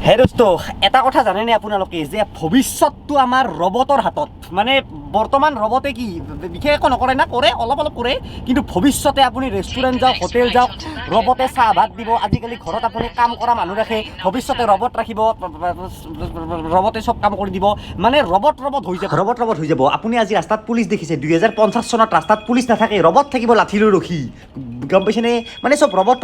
হে দোস্ত এটা কথা জানেনে আপোনালোকে যে ভৱিষ্যতটো আমাৰ ৰবটৰ হাতত মানে বৰ্তমান ৰবটে কি বিশেষ একো নকৰে না কৰে অলপ অলপ কৰে কিন্তু ভৱিষ্যতে আপুনি ৰেষ্টুৰেণ্ট যাওক হোটেল যাওক ৰবটে চাহ ভাত দিব আজিকালি ঘৰত আপুনি কাম কৰা মানুহ ৰাখে ভৱিষ্যতে ৰবট ৰাখিব ৰবটে চব কাম কৰি দিব মানে ৰবট হৈ যাব আপুনি আজি ৰাস্তাত পুলিচ দেখিছে 2050 চনত ৰাস্তাত পুলিচ নাথাকে ৰবট থাকিব লাঠি লৈ ৰখি গম পাইছেনে মানে চব ৰবট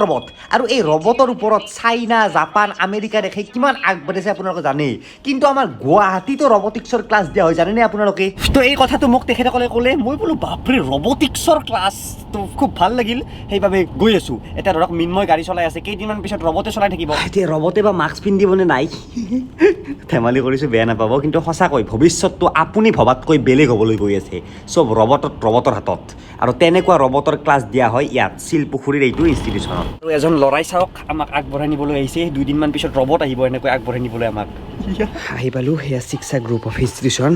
আৰু এই ৰবটৰ ওপৰত চাইনা জাপান আমেৰিকা দেশে কিমান আগবাঢ়িছে আপোনালোকে জানে কিন্তু আমাৰ গুৱাহাটীতো ৰবটিক্সৰ ক্লাছ দিয়া হয় জানেনে আপোনালোকে তো এই কথাটো মোক তেখেতসকলে ক'লে মই বোলো বাপৰে ৰবটিক্সৰ ক্লাছ তো খুব ভাল লাগিল সেইবাবে গৈ আছো এটা ধৰক মিনময় গাড়ী চলাই আছে কেইদিনমান পিছত ৰবটে চলাই থাকিব এতিয়া ৰবটে বা মাস্ক পিন্ধিবনে নাই ধেমালি কৰিছোঁ বেয়া নাপাব কিন্তু সঁচাকৈ ভৱিষ্যতটো আপুনি ভবাতকৈ বেলেগ হ'বলৈ গৈ আছে চব ৰবটৰ হাতত আৰু তেনেকুৱা ৰবটৰ ক্লাছ দিয়া হয় ইয়াত শিলপুখুৰীৰ এইটো ইনষ্টিটিউশ্যনত আৰু এজন ল'ৰাই চাওক আমাক আগবঢ়াই নিবলৈ আহিছে 2 দিনমান পিছত ৰবট আহিব এনেকৈ আগবঢ়াই নিবলৈ আমাক আহি পালোঁ সেয়া শিক্ষা গ্ৰুপ অফ ইনষ্টিটিউশ্যন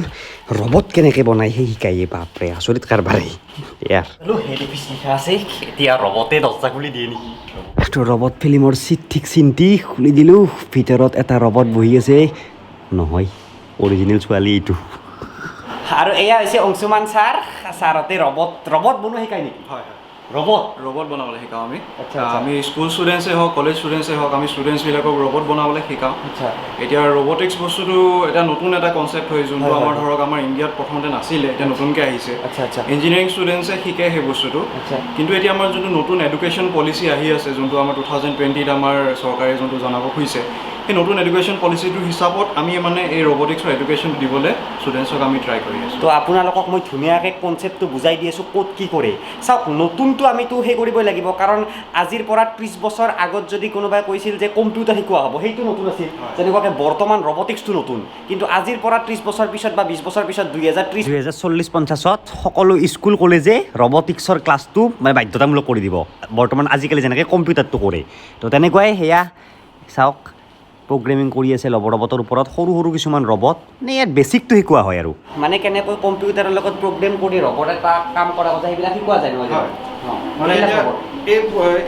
ৰবট কেনেকৈ বনাই সেই শিকায়ে বাপৰে আচৰিত কাৰবাৰে ইয়াৰ হেড অফিচ লিখা আছে এতিয়া ৰবটে দৰ্জা খুলি দিয়ে নেকি তো ৰবট ফিল্মৰ চিন্তি খুলি দিলোঁ ভিতৰত এটা ৰবট বহি আছে নহয় অৰিজিনেল ছোৱালী এইটো আৰু এয়া হৈছে অংশুমান ছাৰহঁতে ৰবট বনোৱা শিকায় নেকি হয় ৰবট বনাবলৈ শিকাওঁ আমি আচ্ছা আমি স্কুল ষ্টুডেণ্টছে হওক কলেজ ষ্টুডেণ্টছে হওক আমি ষ্টুডেণ্টছবিলাকক ৰবট বনাবলৈ শিকাওঁ আচ্ছা এতিয়া ৰবটিক্স বস্তুটো এটা নতুন এটা কনচেপ্ট হয় যোনটো আমাৰ ধৰক আমাৰ ইণ্ডিয়াত প্ৰথমতে নাছিলে এতিয়া নতুনকৈ আহিছে আচ্ছা ইঞ্জিনিয়াৰিং ষ্টুডেণ্টছে শিকে সেই বস্তুটো কিন্তু এতিয়া আমাৰ যোনটো নতুন এডুকেশ্যন পলিচি আহি আছে যোনটো আমাৰ 2020ত আমাৰ চৰকাৰে যোনটো জনাব খুজিছে সেই নতুন এডুকেশ্যন পলিচিটোৰ হিচাপত আমি মানে এই ৰবটিক্সৰ এডুকেশ্যন দিবলৈ ষ্টুডেণ্টছক আমি ট্ৰাই কৰি আছোঁ তো আপোনালোকক মই ধুনীয়াকৈ কনচেপ্টটো বুজাই দি আছোঁ ক'ত কি কৰে চাওক নতুনটো আমিতো সেই কৰিবই লাগিব কাৰণ আজিৰ পৰা 30 বছৰ আগত যদি কোনোবাই কৈছিল যে কম্পিউটাৰ শিকোৱা হ'ব সেইটো নতুন আছিল যেনেকুৱাকৈ বৰ্তমান ৰবটিক্সটো নতুন কিন্তু আজিৰ পৰা 30 বছৰ পিছত বা 20 বছৰ পিছত 2040-50ত সকলো স্কুল কলেজে ৰবটিক্সৰ ক্লাছটো মানে বাধ্যতামূলক কৰি দিব বৰ্তমান আজিকালি যেনেকৈ কম্পিউটাৰটো কৰে তো তেনেকুৱাই সেয়া চাওক প্ৰগ্ৰেমিং কৰি আছে ৰবটৰ ওপৰত সৰু কিছুমান ৰবট মানে ইয়াত বেছিকটো শিকোৱা হয় আৰু মানে কেনেকৈ কম্পিউটাৰৰ লগত প্ৰগ্ৰেম কৰি ৰবট এটা কাম কৰা কথা সেইবিলাক শিকোৱা যায় নহয় মানে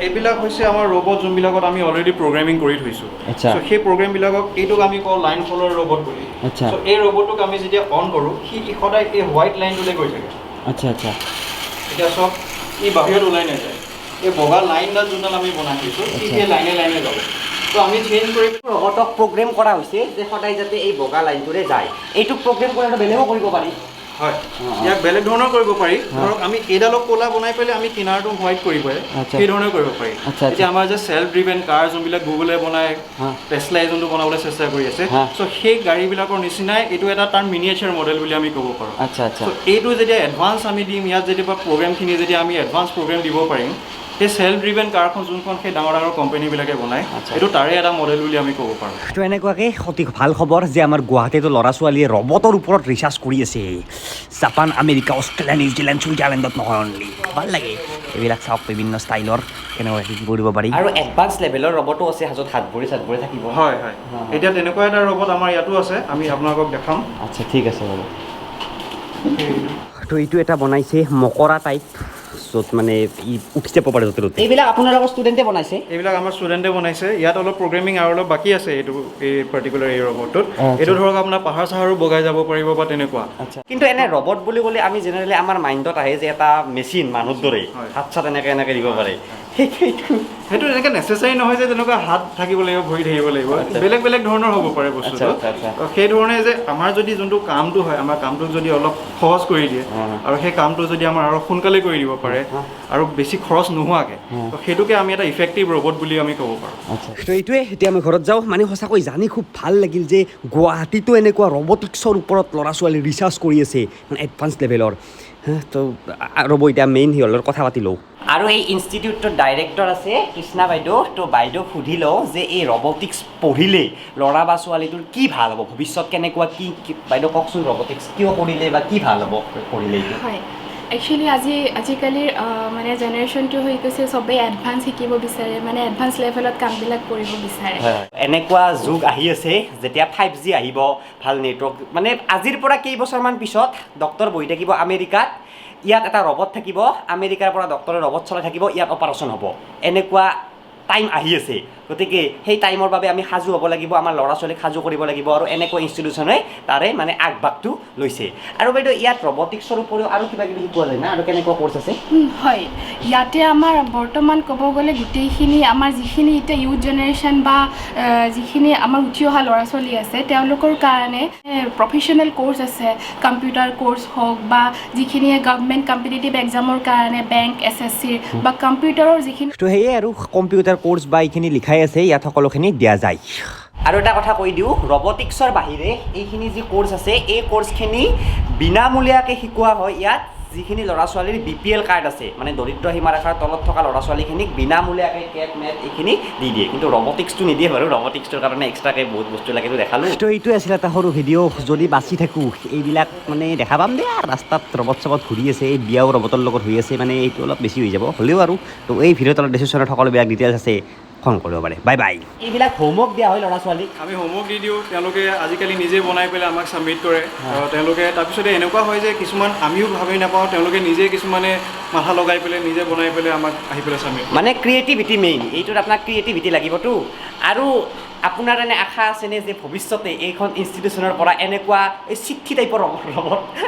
এইবিলাক হৈছে আমাৰ ৰবট যোনবিলাকত আমি অলৰেডি প্ৰগ্ৰেমিং কৰি থৈছোঁ সেই প্ৰগ্ৰেমবিলাকক এইটোক আমি কওঁ লাইন ফলৰ ৰবট বুলি এই ৰবটটোক আমি যেতিয়া অন কৰোঁ সি সদায় এই হোৱাইট লাইনটোলৈ গৈ থাকে আচ্ছা এতিয়া চব ই বাহিৰত ওলাই নাযায় এই বগা লাইনডাল যোনডাল আমি বনাই থৈছোঁ সি সেই লাইনে যাব তো আমি চেঞ্জ কৰি ৰবটক প্ৰগ্ৰেম কৰা হৈছে যে সদায় যাতে এই বগা লাইনটোৰে যায় এইটোক প্ৰগ্ৰেম কৰাটো বেলেগো কৰিব পাৰি হয় ইয়াক বেলেগ ধৰণৰ কৰিব পাৰি ধৰক আমি এইডালক ক'লা বনাই পেলাই আমি কিনাৰটো হোৱাইট কৰিব সেই ধৰণে কৰিব পাৰি এতিয়া আমাৰ যে চেল্ফ ড্ৰিভেন কাৰ যোনবিলাক গুগলে বনাই টেছলাই যোনটো বনাবলৈ চেষ্টা কৰি আছে চ' সেই গাড়ীবিলাকৰ নিচিনাই এইটো এটা তাৰ মিনিয়েচাৰ মডেল বুলি আমি ক'ব পাৰোঁ চ' এইটো যেতিয়া এডভান্স আমি দিম ইয়াত যেতিয়া প্ৰগ্ৰেমখিনি যেতিয়া আমি এডভান্স প্ৰগ্ৰেম দিব পাৰিম সেই চেল্ফ ড্ৰিভেন কাৰখন যোনখন সেই ডাঙৰ কোম্পানীবিলাকে বনায় এইটো তাৰে এটা মডেল বুলি আমি ক'ব পাৰোঁ তো এনেকুৱাকৈ অতি ভাল খবৰ যে আমাৰ গুৱাহাটীতো ল'ৰা ছোৱালীয়ে ৰবটৰ ওপৰত ৰিচাৰ্চ কৰি আছে জাপান আমেৰিকা অষ্ট্ৰেলিয়া নিউজিলেণ্ড ছুইজাৰলেণ্ডত নহয় অনলি ভাল লাগে এইবিলাক চাওক বিভিন্ন ষ্টাইলৰ কেনেকৈ কি কৰিব পাৰি আৰু এডভান্স লেভেলৰ ৰবটো আছে হাতত হাত ভৰি থাকিব হয় এতিয়া তেনেকুৱা এটা ৰবট আমাৰ ইয়াতো আছে আমি আপোনালোকক দেখাম আচ্ছা ঠিক আছে বাৰু তো এইটো এটা বনাইছে মকৰা টাইপ য'ত মানে ই উঠি যাব পাৰে য'তে ত'তে এইবিলাক আপোনালোকৰ ষ্টুডেণ্টে বনাইছে এইবিলাক আমাৰ ষ্টুডেণ্টে বনাইছে ইয়াত অলপ প্ৰগ্ৰেমিং আৰু অলপ বাকী আছে এইটো এই পাৰ্টিকুলাৰ এই ৰবটটোত এইটো ধৰক আপোনাৰ পাহাৰ চাহাৰো বগাই যাব পাৰিব বা তেনেকুৱা আচ্ছা কিন্তু এনে ৰবট বুলি ক'লে আমি জেনেৰেলি আমাৰ মাইণ্ডত আহে যে এটা মেচিন মানুহৰ দৰে হাত চাত এনেকৈ দিব পাৰে সেইটো এনেকৈ নেচেচাৰী নহয় যে তেনেকুৱা হাত থাকিব লাগিব ভৰি থাকিব লাগিব বেলেগ ধৰণৰ হ'ব পাৰে বস্তুটো সেই ধৰণে যে আমাৰ যদি যোনটো কামটো হয় আমাৰ কামটোক যদি অলপ সহজ কৰি দিয়ে আৰু সেই কামটো যদি আমাৰ আৰু সোনকালে কৰি দিব পাৰে আৰু বেছি খৰচ নোহোৱাকৈ সেইটোকে আমি এটা ইফেক্টিভ ৰবট বুলি আমি ক'ব পাৰোঁ তো এইটোৱে এতিয়া আমি ঘৰত যাওঁ মানে সঁচাকৈ জানি খুব ভাল লাগিল যে গুৱাহাটীতো এনেকুৱা ৰবটিক্সৰ ওপৰত ল'ৰা ছোৱালী ৰিচাৰ্চ কৰি আছে মানে এডভান্স লেভেলৰ তো ৰ'ব এতিয়া মেইন সিহঁতৰ কথা পাতি লওঁ আৰু এই ইনষ্টিটিউটৰ ডাইৰেক্টৰ আছে তৃষ্ণা বাইদেউ তো বাইদেউ সুধি লওঁ যে এই ৰবটিক্স পঢ়িলে ল'ৰা বা ছোৱালীটোৰ কি ভাল হ'ব ভৱিষ্যত কেনেকুৱা কি বাইদেউ কওকচোন ৰবটিক্স কিয় কৰিলে বা কি ভাল হ'ব পঢ়িলে এইটো হয় একচুৱেলি আজিকালিৰ মানে জেনেৰেশ্যনটো হৈ গৈছে চবেই এডভান্স শিকিব বিচাৰে মানে এডভান্স লেভেলত কামবিলাক কৰিব বিচাৰে এনেকুৱা যুগ আহি আছে যেতিয়া 5G আহিব ভাল নেটৱৰ্ক মানে আজিৰ পৰা কেইবছৰমান পিছত ডক্টৰ বহি থাকিব আমেৰিকাত ইয়াত এটা ৰবট থাকিব আমেৰিকাৰ পৰা ডক্টৰে ৰবট চলাই থাকিব ইয়াত অপাৰেশ্যন হ'ব এনেকুৱা টাইম আহি আছে গতিকে সেই টাইমৰ বাবে আমি সাজু হ'ব লাগিব, আমাৰ ল'ৰা ছোৱালীক সাজু কৰিব লাগিব, আৰু এনেকুৱা ইনষ্টিটিউশ্যনে তাৰে মানে আগভাগটো লৈছে। আৰু বাইদেউ ইয়াত ৰবটিক্সৰ উপৰিও আৰু কিবা কিবি শিকোৱা যায় না, আৰু কেনেকুৱা কোৰ্চ আছে? হয়, ইয়াতে আমাৰ বৰ্তমান ক'ব গ'লে গোটেইখিনি আমাৰ যিখিনি এতিয়া ইউথ জেনেৰেশ্যন বা যিখিনি আমাৰ উঠি অহা ল'ৰা ছোৱালী আছে তেওঁলোকৰ কাৰণে প্ৰফেশ্যনেল কোৰ্চ আছে, কম্পিউটাৰ কোৰ্চ হওক বা যিখিনি গভৰ্ণমেণ্ট কম্পিটিটিভ এক্সামৰ কাৰণে বেংক SSC বা কম্পিউটাৰৰ যিখিনি তো সেয়ে আৰু কম্পিউটাৰ কোৰ্চ বা এইখিনি লিখাই আছে, ইয়াত সকলোখিনি দিয়া যায়। আৰু এটা কথা কৈ দিওঁ, ৰবটিক্সৰ বাহিৰে এইখিনি যি কোৰ্চ আছে এই কোৰ্চখিনি বিনামূলীয়াকৈ শিকোৱা হয় ইয়াত। যিখিনি ল'ৰা ছোৱালীৰ BPL কাৰ্ড আছে, মানে দৰিদ্ৰ সীমাৰেখাৰ তলত থকা ল'ৰা ছোৱালীখিনিক বিনামূলীয়াকৈ কেট মেট এইখিনি দি দিয়ে, কিন্তু ৰবটিক্সটো নিদিয়ে বাৰু। ৰবটিক্সটোৰ কাৰণে এক্সট্ৰাকৈ বহুত বস্তু লাগে, দেখালোঁ। তো এইটোৱে আছিল এটা সৰু ভিডিঅ'। যদি বাচি থাকোঁ এইবিলাক মানে দেখা পাম দে, ৰাস্তাত ৰবট চবত ঘূৰি আছে, এই বিয়াও ৰবটৰ লগত হৈ আছে, মানে এইটো অলপ বেছি হৈ যাব হ'লেও আৰু। তো এই ভিডিঅ'ত অলপ ডিছক্ৰিপশ্যনত সকলোবিলাক ডিটেইলছ আছে, ফোন কৰিব পাৰে। Bye bye. এইবিলাক হোমৱৰ্ক দিয়া হয় ল'ৰা ছোৱালীক, আমি হোমৱৰ্ক দি দিওঁ, তেওঁলোকে আজিকালি নিজে বনাই পেলাই আমাক ছাবমিট কৰে। তেওঁলোকে তাৰপিছতে এনেকুৱা হয় যে কিছুমান আমিও ভাবি নাপাওঁ, তেওঁলোকে নিজে কিছুমানে মাথা লগাই পেলাই নিজে বনাই পেলাই আমাক আহি পেলাই ছাবমিট। মানে ক্ৰিয়েটিভিটি মেইন, এইটোত আপোনাক ক্ৰিয়েটিভিটি লাগিবতো। আৰু আপোনাৰ এনে আশা আছেনে যে ভৱিষ্যতে এইখন ইনষ্টিটিউশ্যনৰ পৰা এনেকুৱা এই চিঠি টাইপৰ ৰবট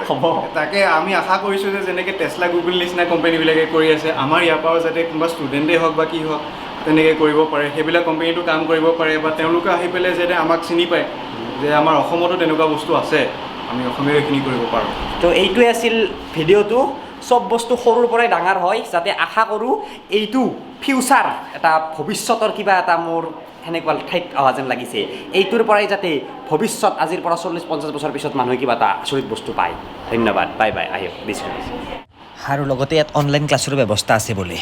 হ'ব? তাকে আমি আশা কৰিছোঁ যে যেনেকৈ টেছলা গুগল নিচিনা কোম্পানীবিলাকে কৰি আছে, আমাৰ ইয়াৰ পৰাও যাতে কোনোবা ষ্টুডেণ্টেই হওক বা কি হওক তেনেকৈ কৰিব পাৰে, সেইবিলাক কোম্পানীটো কাম কৰিব পাৰে, বা তেওঁলোকে আহি পেলাই যাতে আমাক চিনি পায় যে আমাৰ অসমতো তেনেকুৱা বস্তু আছে, আমি অসমীয়া এইখিনি কৰিব পাৰোঁ। তো এইটোৱে আছিল ভিডিঅ'টো। চব বস্তু সৰুৰ পৰাই ডাঙৰ হয়, যাতে আশা কৰোঁ এইটো ফিউচাৰ এটা ভৱিষ্যতৰ কিবা এটা মোৰ সেনেকুৱা ঠাইত অহা যেন লাগিছে। এইটোৰ পৰাই যাতে ভৱিষ্যত আজিৰ পৰা 40-50 বছৰ পিছত মানুহে কিবা এটা আচৰিত বস্তু পায়। ধন্যবাদ, বাই বাই, আহিব দিছোঁ। আৰু লগতে ইয়াত অনলাইন ক্লাছৰো ব্যৱস্থা আছে বোলে।